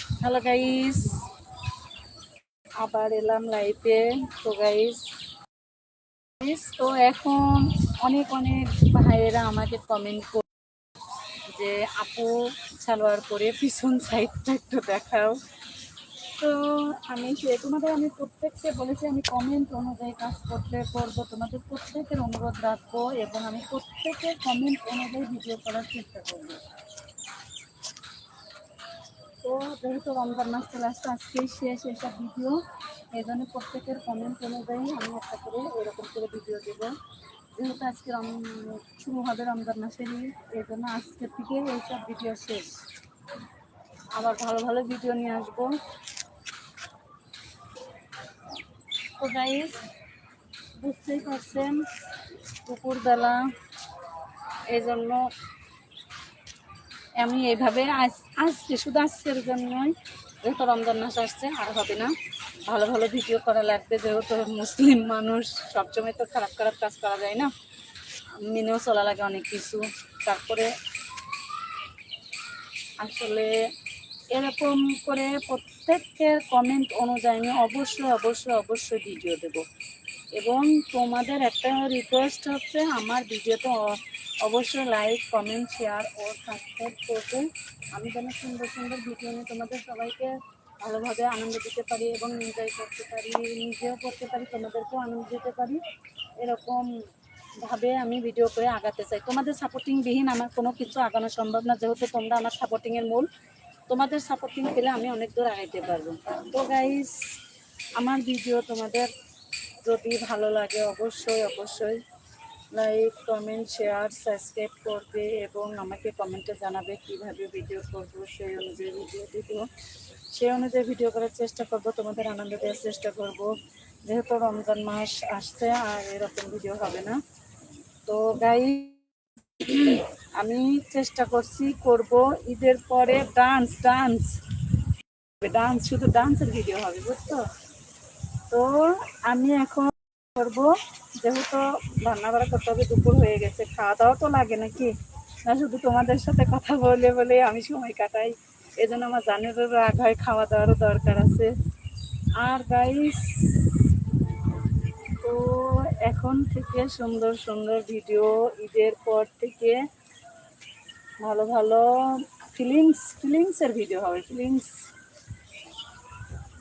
Hello guys, আবার এলাম লাইভে। তো গাইস তো এখন অনেক অনেক ভাইয়েরা আমাকে কমেন্ট করে যে আপু সালোয়ার পরে পিছন সাইডটা একটু দেখাও। তো আমি প্রত্যেককে বলেছি আমি কমেন্ট অনুযায়ী কাজ করবো, তোমাদের প্রত্যেকের অনুরোধ রাখবো এবং আমি প্রত্যেকের কমেন্ট অনুযায়ী ভিডিও করার চেষ্টা করবো। তো যেহেতু রমজান মাস চলে আসছে, আজকেই শেষ এইসব ভিডিও, এই জন্য প্রত্যেকের কমেন্ট অনুযায়ী আমি একটা করে এরকম করে ভিডিও দেবো। যেহেতু আজকে শুরু হবে রমজান মাসেরই, এই জন্য আজকের থেকে এইসব ভিডিও শেষ। আবার ভালো ভালো ভিডিও নিয়ে আসবো। তো গাইস বুঝতেই পারছেন দুপুরবেলা, এই জন্য আমি এইভাবে আজকে শুধু আজকের জন্যই, যেহেতু রমজান মাস আসছে আর হবে না, ভালো ভালো ভিডিও করা লাগবে। যেহেতু মুসলিম মানুষ, সবসময় তো খারাপ খারাপ কাজ করা যায় না, মেনেও চলা লাগে অনেক কিছু। তারপরে আসলে এরকম করে প্রত্যেকের কমেন্ট অনুযায়ী আমি অবশ্যই অবশ্যই অবশ্যই ভিডিও দেব। এবং তোমাদের একটা রিকোয়েস্ট হচ্ছে আমার ভিডিওতে অবশ্যই লাইক, কমেন্ট, শেয়ার ও সাবস্ক্রাইব করবে। আমি যেন সুন্দর সুন্দর ভিডিও নিয়ে তোমাদের সবাইকে ভালোভাবে আনন্দ দিতে পারি এবং এনজয় করতে পারি, নিজেও করতে পারি, তোমাদেরকেও আনন্দ দিতে পারি। এরকম ভাবে আমি ভিডিও করে আগাতে চাই। তোমাদের সাপোর্টিংবিহীন আমার কোনো কিছু আগানো সম্ভব না, যেহেতু তোমরা আমার সাপোর্টিংয়ের মূল। তোমাদের সাপোর্টিং পেলে আমি অনেক দূর আগাইতে পারবো। তো গাইস, আমার ভিডিও তোমাদের যদি ভালো লাগে অবশ্যই অবশ্যই লাইক, কমেন্ট, শেয়ার, সাবস্ক্রাইব করবে এবং আমাকে কমেন্টে জানাবে কীভাবে ভিডিও করবো, সেই অনুযায়ী ভিডিও দিব, সেই অনুযায়ী ভিডিও করার চেষ্টা করব, তোমাদের আনন্দ দেওয়ার চেষ্টা করব। যেহেতু রমজান মাস আসছে আর এরকম ভিডিও হবে না। তো আমি চেষ্টা করব ঈদের পরে ডান্স ডান্স ডান্স শুধু ডান্সের ভিডিও হবে, বুঝছো? তো আমি এখন করব, যেহেতু রান্না বাড়া করতে হবে, দুপুর হয়ে গেছে, খাওয়া দাওয়া তো লাগে নাকি না, শুধু তোমাদের সাথে কথা বলে বলে আমি সময় কাটাই, এই জন্য আমার জানেরও রাগ হয়, খাওয়া দাওয়ারও দরকার আছে। আর গাইস, তো এখন থেকে সুন্দর সুন্দর ভিডিও, ঈদের পর থেকে ভালো ভালো ফিলিংসের ভিডিও হবে, ফিলিংস।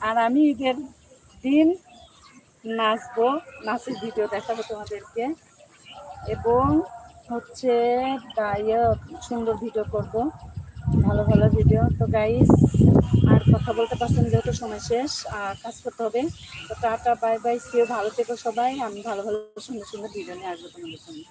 আর আমি ঈদের দিন নাচবো, নাচের ভিডিও দেখাবো তোমাদেরকে এবং হচ্ছে সুন্দর ভিডিও করব, ভালো ভালো ভিডিও। তো গাইস, আর কথা বলতে পারছেন যেহেতু সময় শেষ, আর কাজ করতে হবে। তো টাটা, বাই বাই, সিও, ভালো থেকো সবাই। আমি ভালো ভালো সুন্দর সুন্দর ভিডিও নিয়ে আসবো তোমাদের জন্য।